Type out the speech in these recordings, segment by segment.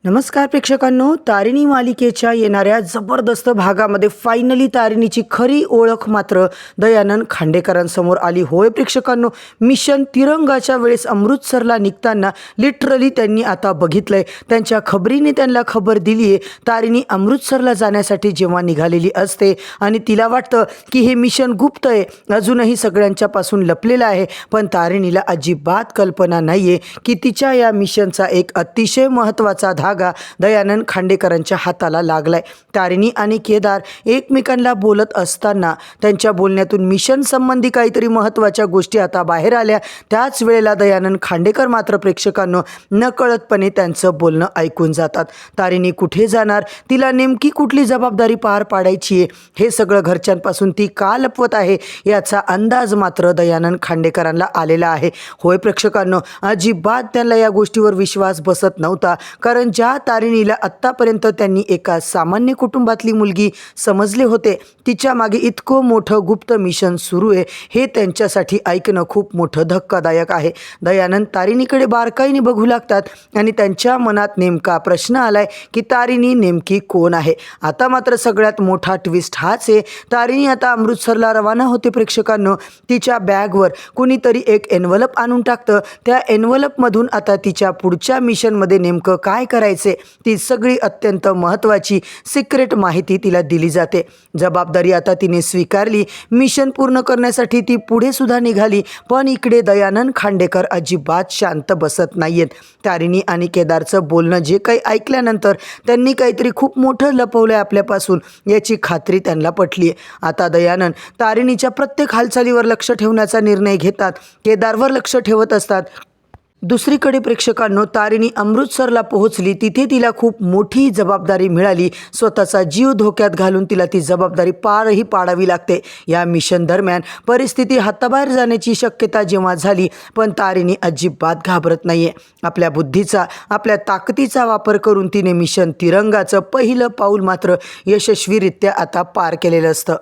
नमस्कार प्रेक्षकांनो, तारिणी मालिकेच्या येणाऱ्या जबरदस्त भागामध्ये फायनली तारिणीची खरी ओळख मात्र दयानंद खांडेकरांसमोर आली. होय प्रेक्षकांनो, मिशन तिरंगाच्या वेळेस अमृतसरला निघताना लिटरली त्यांनी आता बघितलंय, त्यांच्या खबरीने त्यांना खबर दिली आहे. तारिणी अमृतसरला जाण्यासाठी जेव्हा निघालेली असते आणि तिला वाटतं की हे मिशन गुप्त आहे, अजूनही सगळ्यांच्यापासून लपलेलं आहे, पण तारिणीला अजिबात कल्पना नाही आहे की तिच्या या मिशनचा एक अतिशय महत्त्वाचा धागा दयानंद खांडेकरांच्या हाताला लागलाय. तारिणी आणि केदार एकमेकांना बोलत असताना त्यांच्या बोलण्यातून मिशन संबंधी काहीतरी महत्त्वाच्या गोष्टी आता बाहेर आल्या. त्याच वेळेला दयानंद खांडेकर मात्र प्रेक्षकांनो नकळतपणे त्यांचं बोलणं ऐकून जातात. तारिणी कुठे जाणार, तिला नेमकी कुठली जबाबदारी पार पाडायची आहे, हे सगळं घरच्यांपासून ती का लपवत आहे, याचा अंदाज मात्र दयानंद खांडेकरांना आलेला आहे. होय प्रेक्षकांनो, अजिबात त्यांना या गोष्टीवर विश्वास बसत नव्हता, कारण ज्या तारिणीला आत्तापर्यंत त्यांनी एका सामान्य कुटुंबातली मुलगी समजले होते, तिच्या मागे इतकं मोठं गुप्त मिशन सुरू आहे, हे त्यांच्यासाठी ऐकणं खूप मोठं धक्कादायक आहे. दयानंद तारिणीकडे बारकाईने बघू लागतात आणि त्यांच्या मनात नेमका प्रश्न आलाय की तारिणी नेमकी कोण आहे. आता मात्र सगळ्यात मोठा ट्विस्ट हाच आहे, तारिणी आता अमृतसरला रवाना होते. प्रेक्षकांनो, तिच्या बॅगवर कुणीतरी एक एन्व्हलप आणून टाकतं. त्या एन्व्हलपमधून आता तिच्या पुढच्या मिशनमध्ये नेमकं काय करायचे ती सगळी अत्यंत महत्त्वाची सिक्रेट माहिती तिला दिली जाते. जबाबदारी आता तिने स्वीकारली, मिशन पूर्ण करण्यासाठी ती पुढे सुद्धा निघाली. पण इकडे दयानंद खांडेकर अजिबात शांत बसत नाहीयेत. तारिणी आणि केदारचं बोलणं जे काही ऐकल्यानंतर त्यांनी काहीतरी खूप मोठं लपवलंय आपल्यापासून, याची खात्री त्यांना पटली आहे. आता दयानंद तारिणीच्या प्रत्येक हालचालीवर लक्ष ठेवण्याचा निर्णय घेतात, केदारवर लक्ष ठेवत असतात. दुसरीकडे प्रेक्षकांनो, तारिणी अमृतसरला पोहोचली, तिथे तिला खूप मोठी जबाबदारी मिळाली. स्वतःचा जीव धोक्यात घालून तिला ती जबाबदारी पारही पाडावी लागते. या मिशन दरम्यान परिस्थिती हाताबाहेर जाण्याची शक्यता जेव्हा झाली, पण तारिणी अजिबात घाबरत नाहीये. आपल्या बुद्धीचा, आपल्या ताकदीचा वापर करून तिने मिशन तिरंगाचं पहिलं पाऊल मात्र यशस्वीरित्या आता पार केलेलं असतं.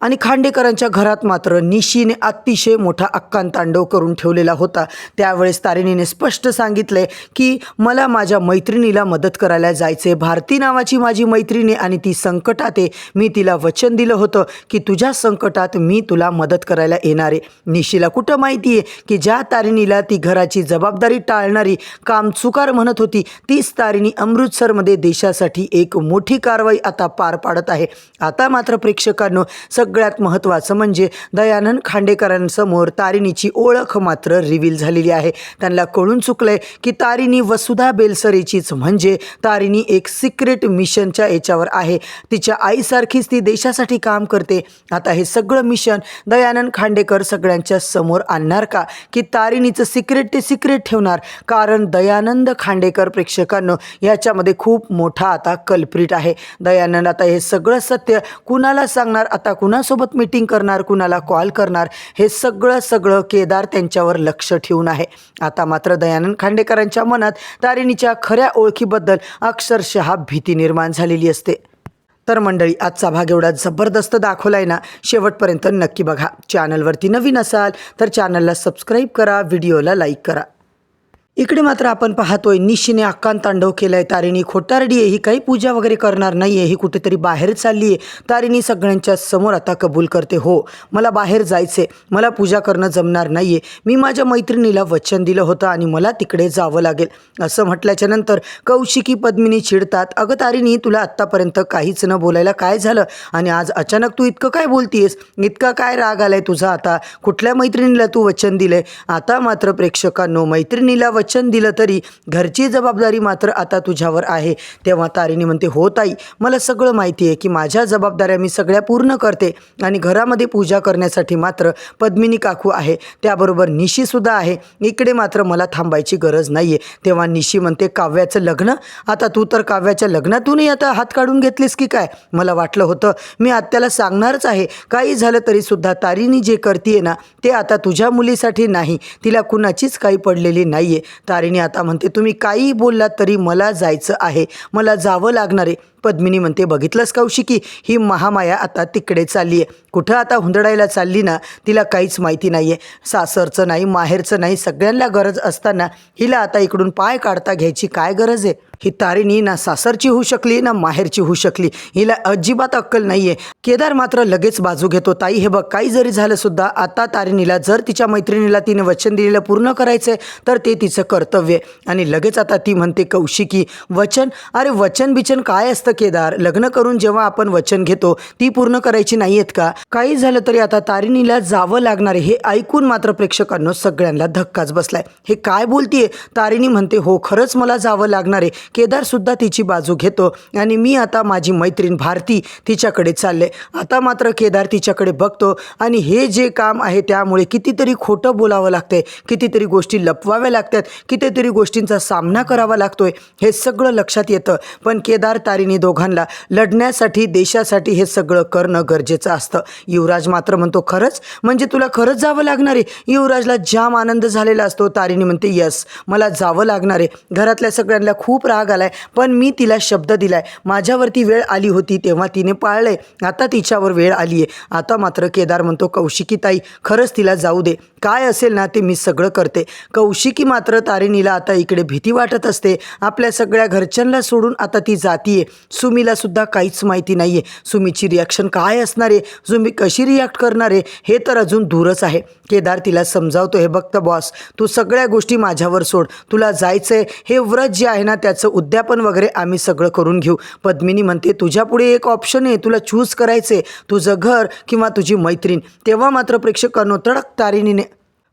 आणि खांडेकरांच्या घरात मात्र निशीने अतिशय मोठा अक्कांतांडव करून ठेवलेला होता. त्यावेळेस तारिणीने स्पष्ट सांगितले की मला माझ्या मैत्रिणीला मदत करायला जायचे. भारती नावाची माझी मैत्रिणी आणि ती संकटात आहे. मी तिला वचन दिलं होतं की तुझ्या संकटात मी तुला मदत करायला येणार आहे. निशीला कुठं माहिती आहे की ज्या तारिणीला ती घराची जबाबदारी टाळणारी कामचुकार म्हणत होती, तीच तारिणी अमृतसरमध्ये देशासाठी एक मोठी कारवाई आता पार पाडत आहे. आता मात्र प्रेक्षकांनो, सगळ्यात महत्त्वाचं म्हणजे दयानंद खांडेकरांसमोर तारिणीची ओळख मात्र रिव्हील झालेली आहे. त्यांना कळून चुकलंय की तारिणी वसुधा बेलसरेचीच, म्हणजे तारिणी एक सिक्रेट मिशनच्या याच्यावर आहे. तिच्या आईसारखीच ती देशासाठी काम करते. आता हे सगळं मिशन दयानंद खांडेकर सगळ्यांच्या समोर आणणार का, की तारिणीचं सिक्रेट ते सिक्रेट ठेवणार? कारण दयानंद खांडेकर प्रेक्षकांनो याच्यामध्ये खूप मोठा आता कल्प्रिट आहे. दयानंद आता हे सगळं सत्य कुणाला सांगणार, आता कुणासोबत मीटिंग करणार, कुणाला कॉल करणार, हे सगळं केदार त्यांच्यावर लक्ष ठेवून आहे. आता मात्र दयानंद खांडेकरांच्या मनात तारिणीच्या खऱ्या ओळखीबद्दल अक्षरशः भीती निर्माण झालेली असते. तर मंडळी, आजचा भाग एवढा जबरदस्त दाखवलाय ना, शेवटपर्यंत नक्की बघा. चॅनलवरती नवीन असाल तर चॅनलला सबस्क्राईब करा, व्हिडिओला लाईक करा. इकडे मात्र आपण पाहतोय निशीने आकांतांडव केलाय. तारिणी खोटारडी आहे, ही काही पूजा वगैरे करणार नाही आहे, ही कुठेतरी बाहेर चालली आहे. तारिणी सगळ्यांच्या समोर आता कबूल करते, हो मला बाहेर जायचे, मला पूजा करणं जमणार नाही आहे, मी माझ्या मैत्रिणीला वचन दिलं होतं आणि मला तिकडे जावं लागेल. असं म्हटल्याच्या नंतर कौशिकी पद्मिनी चिडतात, अगं तारिणी, तुला आत्तापर्यंत काहीच न बोलायला काय झालं आणि आज अचानक तू इतकं काय बोलतीयस, इतका काय राग आलाय तुझा, आता कुठल्या मैत्रिणीला तू वचन दिलंय? आता मात्र प्रेक्षकांनो, मैत्रिणीला वचन दिलं तरी घरची जबाबदारी मात्र आता तुझ्यावर आहे. तेव्हा तारिणी म्हणते, हो ताई, मला सगळं माहिती आहे की माझ्या जबाबदाऱ्या मी सगळ्या पूर्ण करते आणि घरामध्ये पूजा करण्यासाठी मात्र पद्मिनी काकू आहे, त्याबरोबर निशीसुद्धा आहे, इकडे मात्र मला थांबायची गरज नाही आहे. तेव्हा निशी म्हणते, काव्याचं लग्न? आता तू तर काव्याच्या लग्नातूनही आता हात काढून घेतलीस की काय? मला वाटलं होतं मी आत्याला सांगणारच आहे. काही झालं तरीसुद्धा तारिणी जे करते ना, ते आता तुझ्या मुलीसाठी नाही, तिला कुणाचीच काही पडलेली नाही आहे. तारिणी आता म्हणते, तुम्ही काही बोललात तरी मला जायचं आहे, मला जावं लागणार आहे. पद्मिनी म्हणते, बघितलंस कौशिकी, ही महामाया आता तिकडे चालली आहे. कुठं आता हुंदडायला चालली ना, तिला काहीच माहिती नाही आहे. सासरचं नाही, माहेरचं नाही, सगळ्यांना गरज असताना हिला आता इकडून पाय काढता घ्यायची काय गरज आहे? ही तारिणी ना सासरची होऊ शकली ना माहेरची होऊ शकली, हिला अजिबात अक्कल नाहीये. केदार मात्र लगेच बाजू घेतो. ताई हे बघ, काही जरी झालं सुद्धा आता तारिणीला जर तिच्या मैत्रिणीला तिने वचन दिलेलं पूर्ण करायचंय तर ते तिचं कर्तव्य आहे. आणि लगेच आता ती म्हणते, कौशिकी वचन, अरे वचन बिचन काय असतं केदार? लग्न करून जेव्हा आपण वचन घेतो ती पूर्ण करायची नाहीयेत का? काही झालं तरी आता तारिणीला जावं लागणार आहे. हे ऐकून मात्र प्रेक्षकांनो सगळ्यांना धक्काच बसलाय. हे काय बोलतीये? तारिणी म्हणते, हो खरंच मला जावं लागणार आहे. केदार सुद्धा तिची बाजू घेतो आणि मी आता माझी मैत्रीण भारती तिच्याकडे चालले. आता मात्र केदार तिच्याकडे बघतो आणि हे जे काम आहे त्यामुळे कितीतरी खोटं बोलावं लागतंय, कितीतरी गोष्टी लपवाव्या लागतात, कितीतरी गोष्टींचा सामना करावा लागतोय, हे सगळं लक्षात येतं. पण केदार तारिणी दोघांना लढण्यासाठी, देशासाठी हे सगळं करणं गरजेचं असतं. युवराज मात्र म्हणतो, खरंच? म्हणजे तुला खरंच जावं लागणार आहे? युवराजला जाम आनंद झालेला असतो. तारिणी म्हणते, यस मला जावं लागणार आहे. घरातल्या सगळ्यांना खूप राग आलाय, पण मी तिला शब्द दिलाय. माझ्यावरती वेळ आली होती तेव्हा तिने पाळलंय, आता तिच्यावर वेळ आली आहे. आता मात्र केदार म्हणतो, कौशिकी ताई खरंच तिला जाऊ दे, काय असेल ना ते मी सगळं करते. कौशिकी मात्र तारिणीला आता इकडे भीती वाटत असते. आपल्या सगळ्या घरच्यांना सोडून आता ती जातीये. सुमीला सुद्धा काहीच माहिती नाहीये सुमीची रिॲक्शन काय असणार आहे, सुमी कशी रिॲक्ट करणार आहे हे तर अजून दूरच आहे. केदार तिला समजावतो, हे बघ बॉस, तू सगळ्या गोष्टी माझ्यावर सोड, तुला जायचंय, हे व्रत जे आहे ना त्याचं उद्यापन वगैरे आम्ही सगळं करून घेऊ. पद्मिनी म्हणते, तुझ्या पुढे एक ऑप्शन आहे, तुला चूज करायचे, तुझं घर किंवा तुझी मैत्रीण. तेव्हा मात्र प्रेक्षकांनो तडक तारिणीने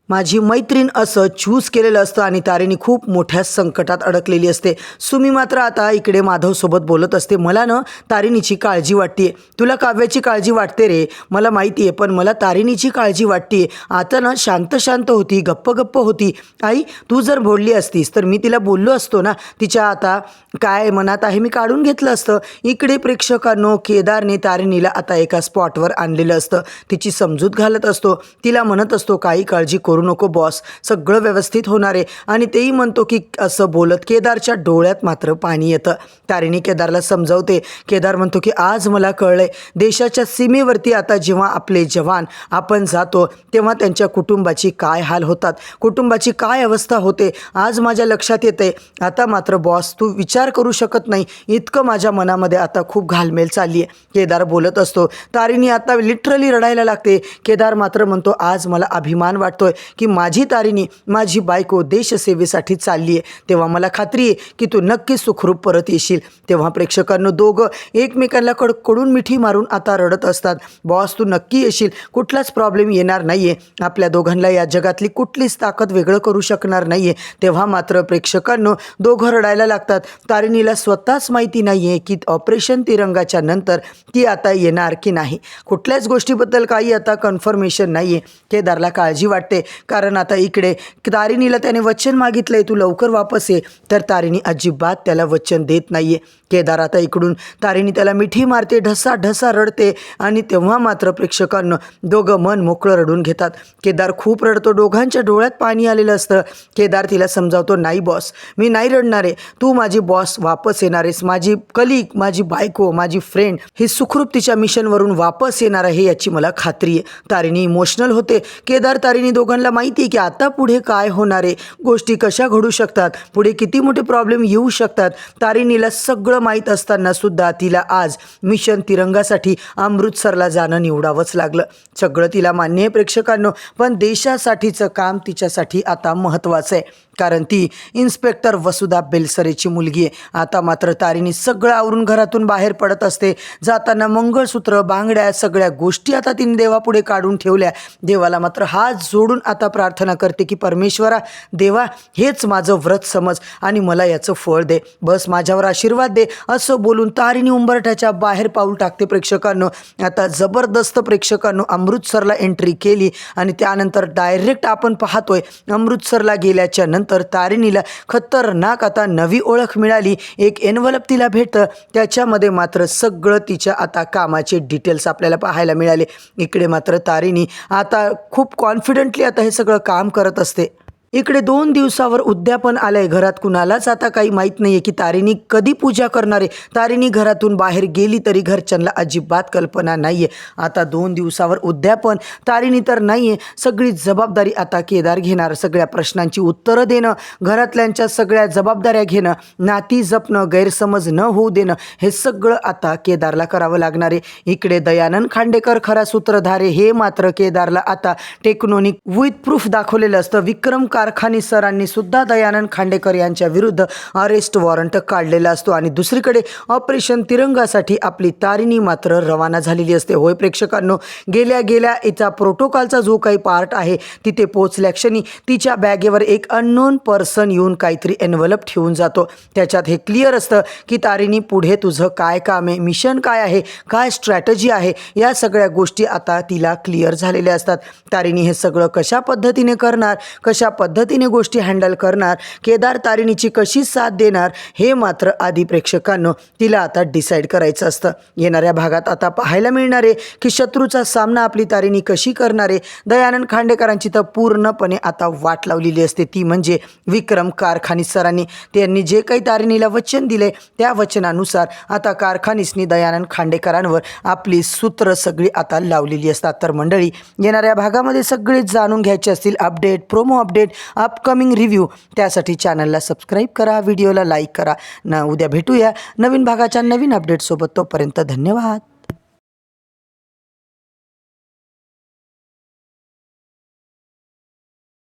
माझी मैत्रीण असं चूज केलेलं असतं आणि तारिणी खूप मोठ्या संकटात अडकलेली असते. सुमी मात्र आता इकडे माधवसोबत बोलत असते, मला ना तारिणीची काळजी वाटते. तुला काव्याची काळजी वाटते रे, मला माहिती आहे, पण मला तारिणीची काळजी वाटते. आता ना शांत शांत होती, गप्प गप्प होती. आई तू जर बोलली असतीस तर मी तिला बोललो असतो ना, तिच्या आता काय मनात आहे मी काढून घेतलं असतं. इकडे प्रेक्षकांनो केदारने तारिणीला आता एका स्पॉटवर आणलेलं असतं. तिची समजूत घालत असतो, तिला म्हणत असतो, काही काळजी करू नको बॉस, सगळं व्यवस्थित होणार आहे. आणि तेही म्हणतो की असं बोलत केदारच्या डोळ्यात मात्र पाणी येतं. तारिणी केदारला समजावते. केदार म्हणतो की आज मला कळलंय, देशाच्या सीमेवरती आता जेव्हा आपले जवान आपण जातो तेव्हा त्यांच्या कुटुंबाची काय हाल होतात, कुटुंबाची काय अवस्था होते, आज माझ्या लक्षात येते. आता मात्र बॉस तू विचार करू शकत नाही इतकं माझ्या मनामध्ये आता खूप घालमेल चालली आहे. केदार बोलत असतो. तारिणी आता लिटरली रडायला लागते. केदार मात्र म्हणतो, आज मला अभिमान वाटतोय की माझी तारिणी, माझी बायको देशसेवेसाठी चालली आहे. तेव्हा मला खात्री आहे की तू नक्की सुखरूप परत येशील. तेव्हा प्रेक्षकांनो दोघं एकमेकांना कडकडून मिठी मारून आता रडत असतात. बॉस तू नक्की येशील, कुठलाच प्रॉब्लेम येणार नाही आहे, आपल्या दोघांना या जगातली कुठलीच ताकद वेगळं करू शकणार नाही आहे. तेव्हा मात्र प्रेक्षकांनो दोघं रडायला लागतात. तारिणीला स्वतःच माहिती नाही आहे की ऑपरेशन तिरंगाच्या नंतर ती आता येणार की नाही. कुठल्याच गोष्टीबद्दल काही आता कन्फर्मेशन नाही आहे. केदारला काळजी वाटते, कारण आता इकडे तारिणीला त्याने वचन मागितलंय, तू लवकर वापस ये, तर तारिणी अजिबात त्याला वचन देत नाहीये. केदार आता इकडून तारिणी त्याला मिठी मारते, ढसा ढसा रडते आणि तेव्हा मात्र प्रेक्षकांना दोघं मन मोकळं रडून घेतात. केदार खूप रडतो, दोघांच्या डोळ्यात पाणी आलेलं असतं. केदार तिला समजावतो, नाही बॉस मी नाही रडणार आहे, तू माझी बॉस वापस येणार आहेस, माझी कलीग, माझी बायको, माझी फ्रेंड ही सुखरूप तिच्या मिशनवरून वापस येणार आहे याची मला खात्री आहे. तारिणी इमोशनल होते. केदार तारिणी दोघांना माहिती आहे की आता पुढे काय होणार आहे, गोष्टी कशा घडू शकतात, पुढे किती मोठे प्रॉब्लेम येऊ शकतात. तारिणीला सगळं माहीत असताना सुद्धा तिला आज मिशन तिरंगासाठी अमृतसरला जाणं निवडावंच लागलं. सगळं तिला मान्य आहे प्रेक्षकांनो, पण देशासाठीचं काम तिच्यासाठी आता महत्त्वाचं आहे, कारण ती इन्स्पेक्टर वसुधा बेलसरेची मुलगी आहे. आता मात्र तारिणी सगळं आवरून घरातून बाहेर पडत असते. जाताना मंगळसूत्र, बांगड्या सगळ्या गोष्टी आता तिने देवापुढे काढून ठेवल्या. देवाला मात्र हात जोडून आता प्रार्थना करते की परमेश्वरा, देवा हेच माझं व्रत समज आणि मला याचं फळ दे, बस माझ्यावर आशीर्वाद दे, असं बोलून तारिणी उंबरठ्याच्या बाहेर पाऊल टाकते. प्रेक्षकांनो आता जबरदस्त प्रेक्षकांनो अमृतसरला एंट्री केली आणि त्यानंतर डायरेक्ट आपण पाहतोय अमृतसरला गेल्याच्या नंतर तारिणीला खतरनाक आता नवी ओळख मिळाली. एक एनवलप तिला भेटतं, त्याच्यामध्ये मात्र सगळं तिच्या आता कामाचे डिटेल्स आपल्याला पाहायला मिळाले. इकडे मात्र तारिणी आता खूप कॉन्फिडेंटली आता हे सगळं काम करत असते. इकडे 2 दिवसावर उद्यापन आलंय. घरात कुणालाच आता काही माहीत नाहीये की तारिणी कधी पूजा करणार आहे. तारिणी घरातून बाहेर गेली तरी घरच्यांना अजिबात कल्पना नाहीये. आता 2 दिवसावर उद्यापन, तारिणी तर नाहीये. सगळी जबाबदारी आता केदार घेणार. सगळ्या प्रश्नांची उत्तरं देणं, घरातल्यांच्या सगळ्या जबाबदाऱ्या घेणं, नाती जपणं, गैरसमज न होऊ देणं, हे सगळं आता केदारला करावं लागणार आहे. इकडे दयानंद खांडेकर खरा सूत्रधार आहे हे मात्र केदारला आता टेक्नॉनिक विथ प्रूफ दाखवलेलं असतं. विक्रम कारखानी सरांनी सुद्धा दयानंद खांडेकर यांच्या विरुद्ध अरेस्ट वॉरंट काढलेला असतो आणि दुसरीकडे ऑपरेशन तिरंगासाठी आपली तारिणी मात्र रवाना झालेली असते. होय प्रेक्षकांनो, गेल्या याचा प्रोटोकॉलचा जो काही पार्ट आहे तिथे पोहोचल्या क्षणी तिच्या बॅगेवर एक अननोन पर्सन येऊन काहीतरी एनव्हलप ठेवून जातो. त्याच्यात हे क्लिअर असतं की तारिणी पुढे तुझं काय काम आहे, मिशन काय आहे, काय स्ट्रॅटजी आहे, या सगळ्या गोष्टी आता तिला क्लिअर झालेल्या असतात. तारिणी हे सगळं कशा पद्धतीने करणार, कशा पद्धतीने गोष्टी हँडल करणार, केदार तारिणीची कशी साथ देणार, हे मात्र आधी प्रेक्षकांनो तिला आता डिसाईड करायचं असतं. येणाऱ्या भागात आता पाहायला मिळणार आहे की शत्रूचा सामना आपली तारिणी कशी करणार आहे. दयानंद खांडेकरांची तर पूर्णपणे आता वाट लावलेली असते, ती म्हणजे विक्रम कारखानी सरांनी. त्यांनी जे काही तारिणीला वचन दिले त्या वचनानुसार आता कारखानीसनी दयानंद खांडेकरांवर आपली सूत्र सगळी आता लावलेली असतात. तर मंडळी, येणाऱ्या भागामध्ये सगळे जाणून घ्यायचे असतील update, promo update, upcoming review, त्यासाठी चॅनलला सबस्क्राईब करा, व्हिडिओला लाईक करा. उद्या भेटूया नवीन भागाच्या नवीन अपडेटसोबत. तोपर्यंत धन्यवाद.